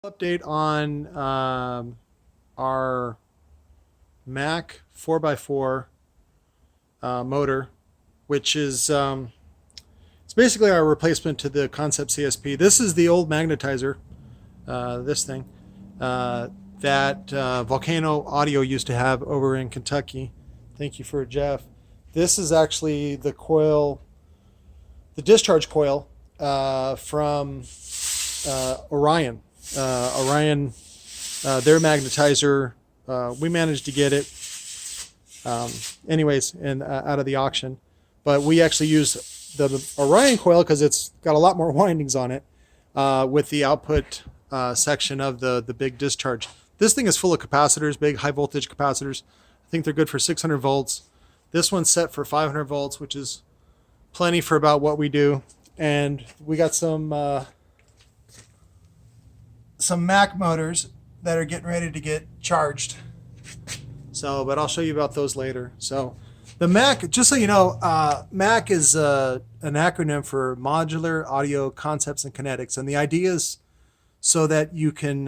Update on our Mac 4x4 motor, which is it's basically our replacement to the Concept CSP. This is the old Magnetizer, this thing that Volcano Audio used to have over in Kentucky. Thank you for Jeff. This is actually the coil, the discharge coil from Orion. Orion, their magnetizer, we managed to get it anyways and out of the auction, but we actually use the Orion coil because it's got a lot more windings on it with the output section of the big discharge. This thing is full of capacitors, big high voltage capacitors. I think they're good for 600 volts. This one's set for 500 volts, which is plenty for about what we do. And we got some Mac motors that are getting ready to get charged. So, but I'll show you about those later. So the Mac, just so you know, Mac is an acronym for Modular Audio Concepts and Kinetics. And the idea is so that you can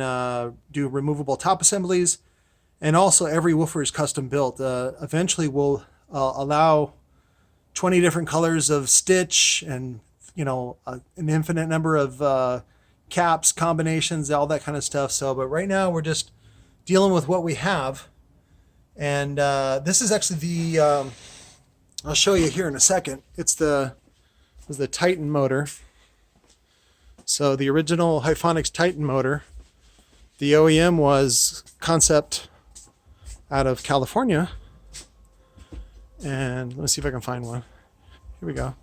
do removable top assemblies, and also every woofer is custom built. Eventually we'll allow 20 different colors of stitch and, you know, an infinite number of caps, combinations, all that kind of stuff. So, but right now we're just dealing with what we have. And this is actually the, I'll show you here in a second. It was the Titan motor. So the original Hyphonics Titan motor, the OEM was Concept out of California. And let's see if I can find one. Here we go.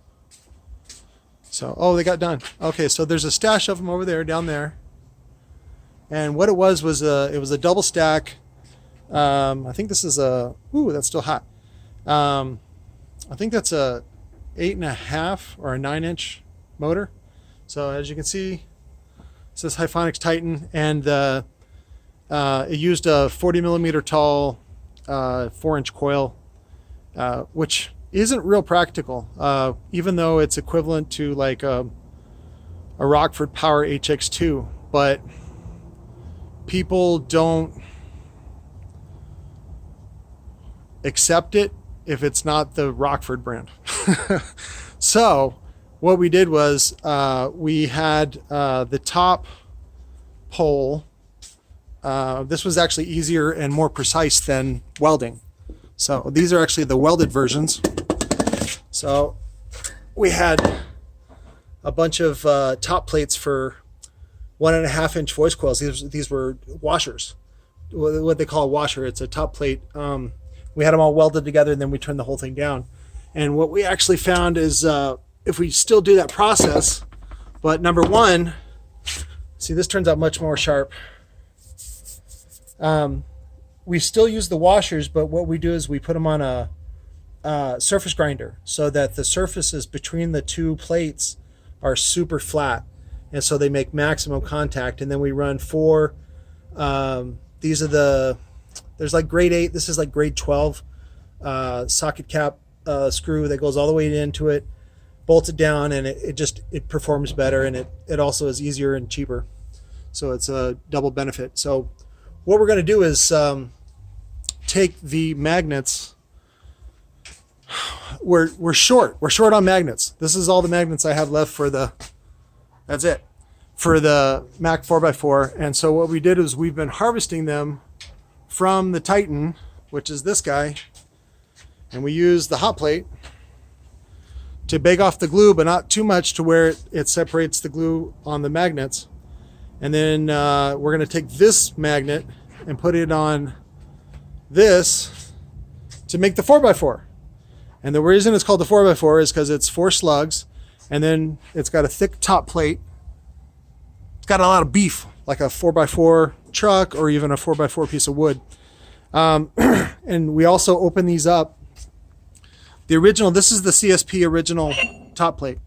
So, oh, they got done. Okay, so there's a stash of them over there, down there. And what it was it was a double stack. I think this is a, ooh, that's still hot. I think that's a 8.5 or a 9-inch motor. So as you can see, it says Hyphonics Titan, and it used a 40 millimeter tall 4-inch coil, which isn't real practical, even though it's equivalent to like a Rockford Power HX2, but people don't accept it if it's not the Rockford brand. So what we did was we had the top pole. This was actually easier and more precise than welding. So these are actually the welded versions. So we had a bunch of top plates for 1.5-inch voice coils. These were washers, what they call a washer. It's a top plate. We had them all welded together, and then we turned the whole thing down. And what we actually found is if we still do that process, but number one, see, this turns out much more sharp. We still use the washers, but what we do is we put them on a surface grinder so that the surfaces between the two plates are super flat, and so they make maximum contact. And then we run 4 these are there's like grade 8, this is like grade 12 socket cap screw that goes all the way into it, bolts it down, and it performs better, and it also is easier and cheaper. So it's a double benefit. So what we're going to do is take the magnets. We're short on magnets. This is all the magnets I have left for that's it, for the Mac 4x4. And so what we did is we've been harvesting them from the Titan, which is this guy, and we use the hot plate to bake off the glue, but not too much to where it separates the glue on the magnets. And then we're going to take this magnet and put it on this to make the 4x4. And the reason it's called the 4x4 is because it's 4 slugs, and then it's got a thick top plate. It's got a lot of beef, like a 4x4 truck or even a 4x4 piece of wood. And we also open these up. The original, this is the CSP original top plate,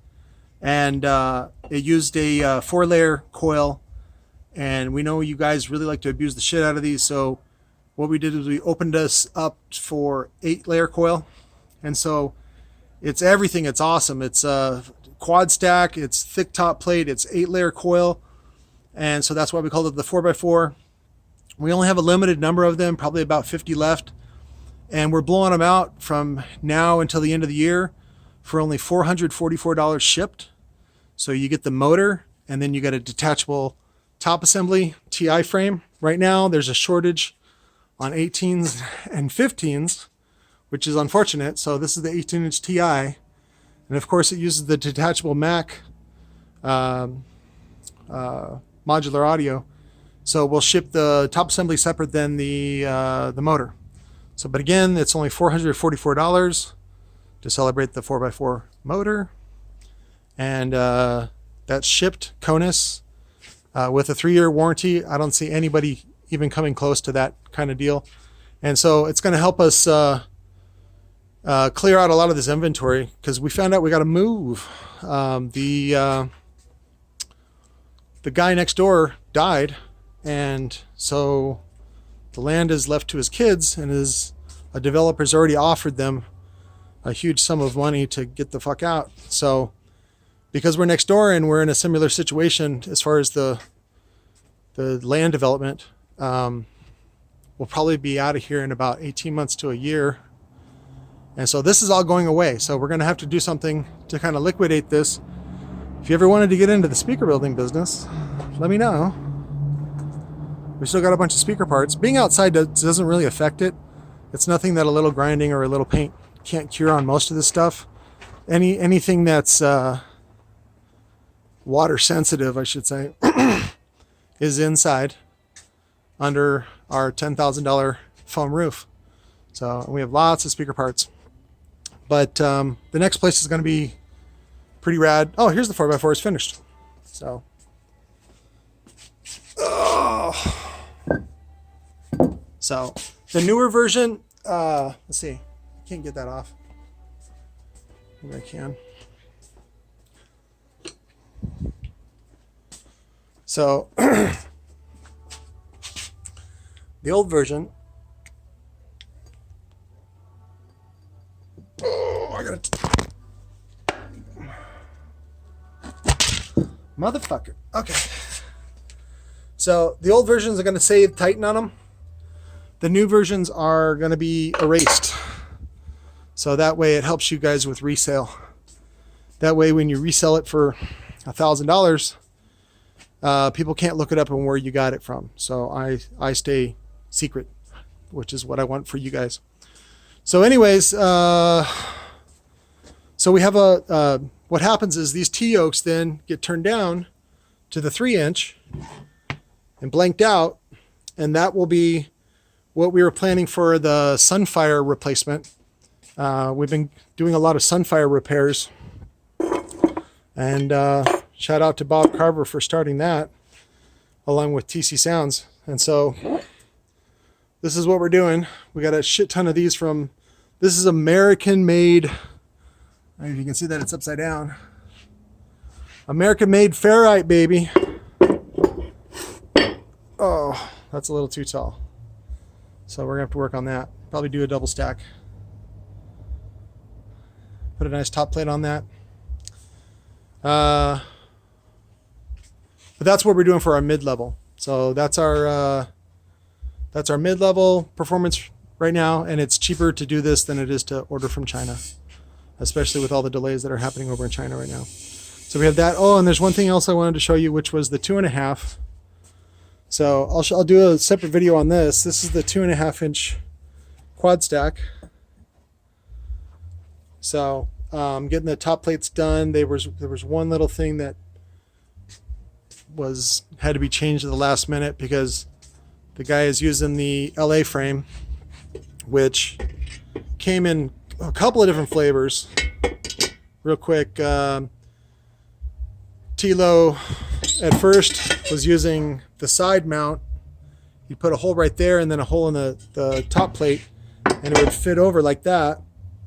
and it used a 4-layer coil. And we know you guys really like to abuse the shit out of these, so what we did is we opened this up for 8-layer coil. And so it's everything. It's awesome. It's a quad stack, it's thick top plate, it's 8-layer coil, And so that's why we called it the 4x4. We only have a limited number of them, probably about 50 left. And we're blowing them out from now until the end of the year for only $444 shipped. So you get the motor, and then you get a detachable top assembly TI frame. Right now, there's a shortage on 18s and 15s, which is unfortunate. So this is the 18-inch TI. And of course, it uses the detachable Mac modular audio. So we'll ship the top assembly separate than the motor. So, but again, it's only $444 to celebrate the 4x4 motor. And that's shipped, CONUS, with a 3-year warranty. I don't see anybody even coming close to that kind of deal. And so it's going to help us clear out a lot of this inventory, because we found out we got to move. The guy next door died, and so the land is left to his kids, and a developer's already offered them a huge sum of money to get the fuck out. So because we're next door and we're in a similar situation as far as the land development, we'll probably be out of here in about 18 months to a year. And so this is all going away. So we're going to have to do something to kind of liquidate this. If you ever wanted to get into the speaker building business, let me know. We still got a bunch of speaker parts. Being outside doesn't really affect it. It's nothing that a little grinding or a little paint can't cure on most of this stuff. Anything that's water sensitive, I should say, is inside under our $10,000 foam roof. So we have lots of speaker parts. But the next place is going to be pretty rad. Oh, here's the 4x4. It's finished. So. Oh. So the newer version, let's see. I can't get that off. Maybe I can. So the old version. Oh, I gotta. Motherfucker. Okay. So the old versions are going to say Titan on them. The new versions are going to be erased. So that way it helps you guys with resale. That way when you resell it for $1,000, people can't look it up and where you got it from. So I stay secret, which is what I want for you guys. So anyways, so we have what happens is these T-yokes then get turned down to the 3-inch and blanked out, and that will be what we were planning for the Sunfire replacement. We've been doing a lot of Sunfire repairs, and shout out to Bob Carver for starting that along with TC Sounds. And so this is what we're doing. We got a shit ton of these from, this is American made, I don't know if you can see that it's upside down. American made ferrite, baby. Oh, that's a little too tall. So we're gonna have to work on that. Probably do a double stack. Put a nice top plate on that. But that's what we're doing for our mid-level. So that's our mid-level performance right now, and it's cheaper to do this than it is to order from China, especially with all the delays that are happening over in China right now. So we have that. Oh, and there's one thing else I wanted to show you, which was the 2.5. So I'll do a separate video on this. This is the 2.5-inch quad stack. So getting the top plates done. There was one little thing that had to be changed at the last minute because the guy is using the LA frame, which came in a couple of different flavors. Real quick, Tilo at first was using the side mount. You put a hole right there and then a hole in the top plate, and it would fit over like that,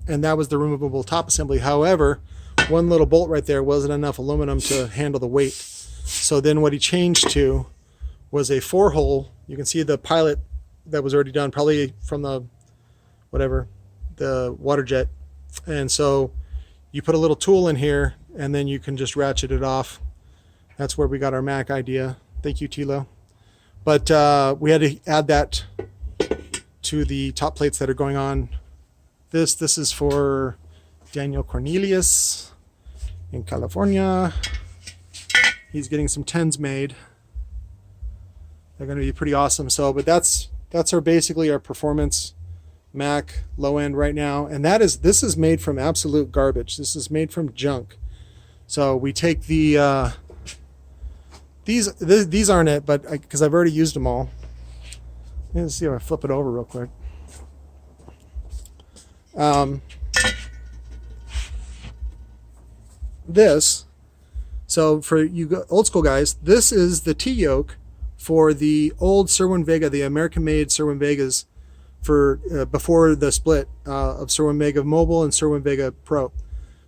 and that was the removable top assembly. However, one little bolt right there wasn't enough aluminum to handle the weight. So then what he changed to was a 4-hole. You can see the pilot that was already done, probably from the water jet. And so you put a little tool in here and then you can just ratchet it off. That's where we got our Mac idea. Thank you, Tilo. But we had to add that to the top plates that are going on. This is for Daniel Cornelius in California. He's getting some 10s made. They're going to be pretty awesome. So, but that's basically our performance Mac low end right now, and this is made from absolute garbage. This is made from junk. So we take the these aren't it, but because I've already used them all. Let's see if I flip it over real quick. So for you old school guys, this is the T-yoke for the old Cerwin Vega, the American-made Cerwin Vegas for before the split of Cerwin Vega Mobile and Cerwin Vega Pro.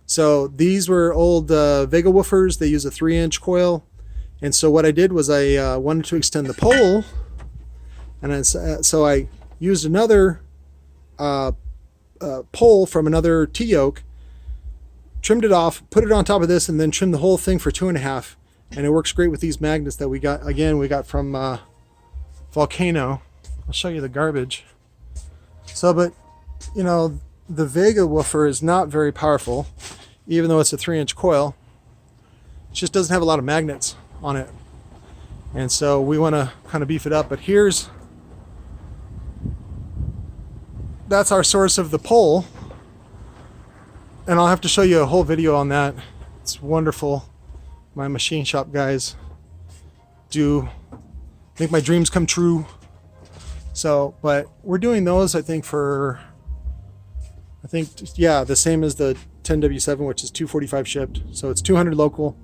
So these were old Vega woofers. They use a 3-inch coil. And so what I did was I wanted to extend the pole. And so I used another pole from another T-yoke, trimmed it off, put it on top of this, and then trimmed the whole thing for 2.5. And it works great with these magnets that we got. Again, we got from Volcano. I'll show you the garbage. So, but, you know, the Vega woofer is not very powerful, even though it's a 3-inch coil. It just doesn't have a lot of magnets on it. And so we want to kind of beef it up. But that's our source of the pole. And I'll have to show you a whole video on that. It's wonderful. My machine shop guys do make my dreams come true. So, but we're doing those, I think, the same as the 10W7, which is 245 shipped. So it's 200 local,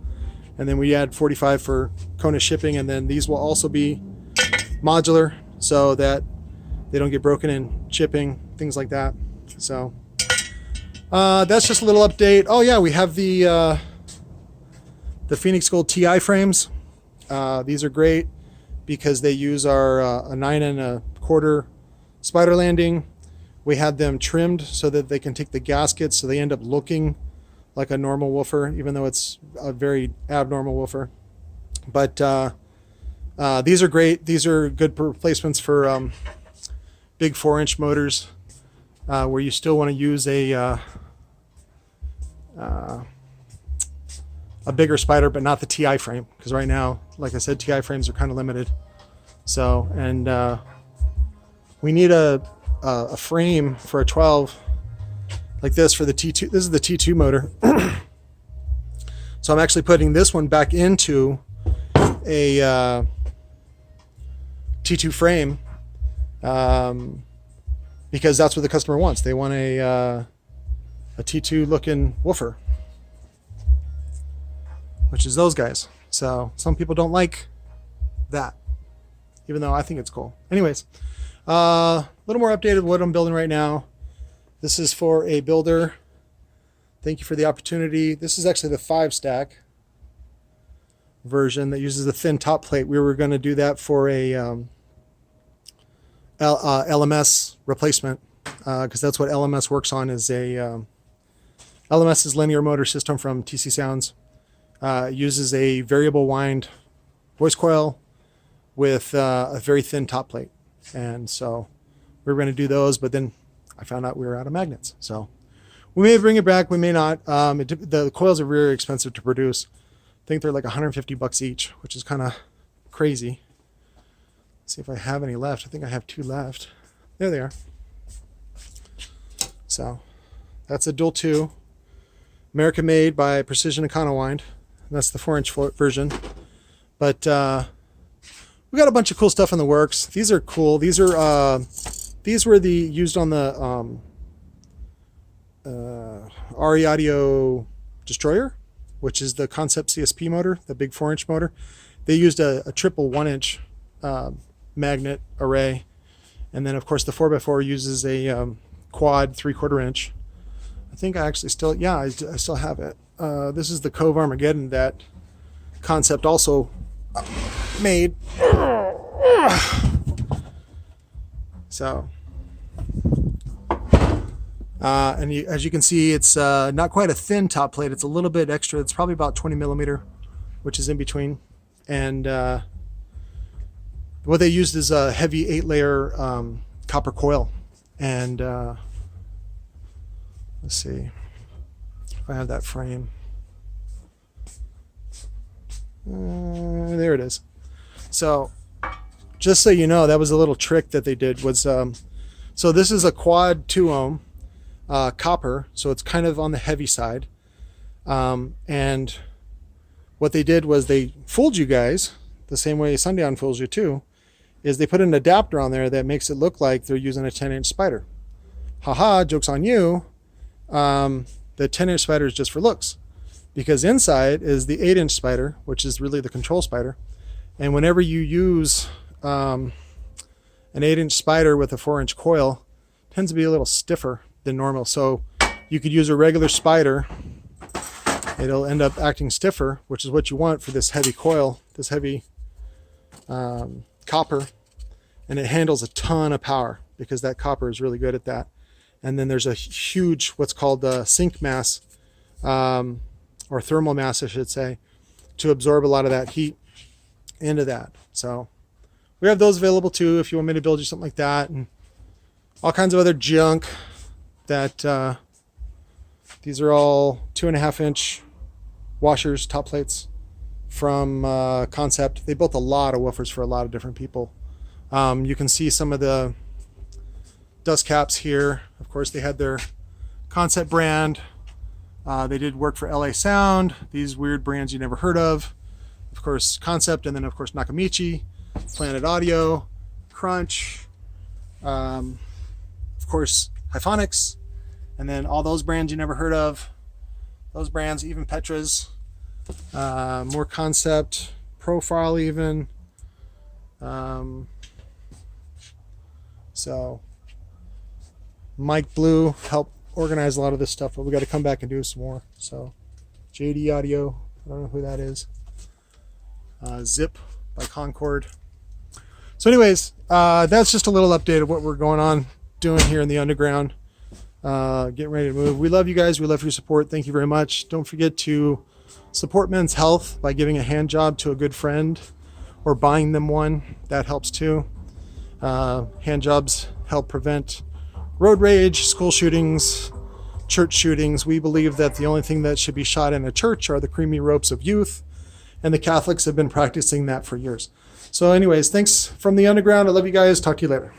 and then we add 45 for Kona shipping, and then these will also be modular so that they don't get broken in shipping, things like that. So that's just a little update. Oh yeah, we have the Phoenix Gold TI frames. These are great because they use our a 9 1/4 spider landing. We had them trimmed so that they can take the gaskets, so they end up looking like a normal woofer, even though it's a very abnormal woofer. But these are great. These are good replacements for big 4-inch motors where you still want to use a bigger spider, but not the TI frame, because right now, like I said, TI frames are kind of limited. So, and we need a frame for a 12 like this for the T2. This is the T2 motor. So I'm actually putting this one back into a T2 frame because that's what the customer wants. They want a T2 looking woofer, which is those guys. So some people don't like that, even though I think it's cool. Anyways, a little more updated what I'm building right now. This is for a builder. Thank you for the opportunity. This is actually the 5-stack version that uses a thin top plate. We were going to do that for a LMS replacement because that's what LMS works on. Is a LMS is linear motor system from TC Sounds. Uses a variable wind voice coil with a very thin top plate. And so we were going to do those, but then I found out we were out of magnets. So we may bring it back, we may not. The coils are very expensive to produce. I think they're like $150 each, which is kind of crazy. Let's see if I have any left. I think I have 2 left. There they are. So that's a dual 2, American made by Precision Econowind. That's the 4-inch version. But we got a bunch of cool stuff in the works. These are cool. These are used on the RE Audio Destroyer, which is the Concept CSP motor, the big 4-inch motor. They used a triple 1-inch magnet array, and then of course the 4x4 uses a quad 3/4 inch. I think I actually still, yeah, I still have it. This is the Cove Armageddon that Concept also made. So, and as you can see, it's not quite a thin top plate. It's a little bit extra. It's probably about 20 millimeter, which is in between. And what they used is a heavy 8-layer copper coil. And let's see if I have that frame. There it is. So just so you know, that was a little trick that they did was, so this is a quad 2 ohm copper, so it's kind of on the heavy side. And what they did was they fooled you guys the same way Sundown fools you too, is they put an adapter on there that makes it look like they're using a 10-inch spider. Haha, joke's on you. The 10-inch spider is just for looks, because inside is the 8-inch spider, which is really the control spider. And whenever you use an 8-inch spider with a 4-inch coil, it tends to be a little stiffer than normal. So you could use a regular spider. It'll end up acting stiffer, which is what you want for this heavy coil, this heavy copper. And it handles a ton of power because that copper is really good at that. And then there's a huge, what's called sink mass, or thermal mass, I should say, to absorb a lot of that heat into that. So we have those available too if you want me to build you something like that, and all kinds of other junk that these are all 2.5-inch washers, top plates from Concept. They built a lot of woofers for a lot of different people. You can see some of the dust caps here. Of course, they had their Concept brand. They did work for LA Sound, these weird brands you never heard of. Of course, Concept, and then of course Nakamichi, Planet Audio, Crunch, of course Hyphonics, and then all those brands you never heard of. Those brands, even Petra's, more Concept, Profile even. So Mike Blue helped organize a lot of this stuff, but we got to come back and do some more. So JD Audio, I don't know who that is. Zip by Concord. So anyways, that's just a little update of what we're going on doing here in the underground. Getting ready to move. We love you guys. We love your support. Thank you very much. Don't forget to support men's health by giving a hand job to a good friend or buying them one. That helps too. Hand jobs help prevent road rage, school shootings, church shootings. We believe that the only thing that should be shot in a church are the creamy ropes of youth, and the Catholics have been practicing that for years. So anyways, thanks from the underground. I love you guys. Talk to you later.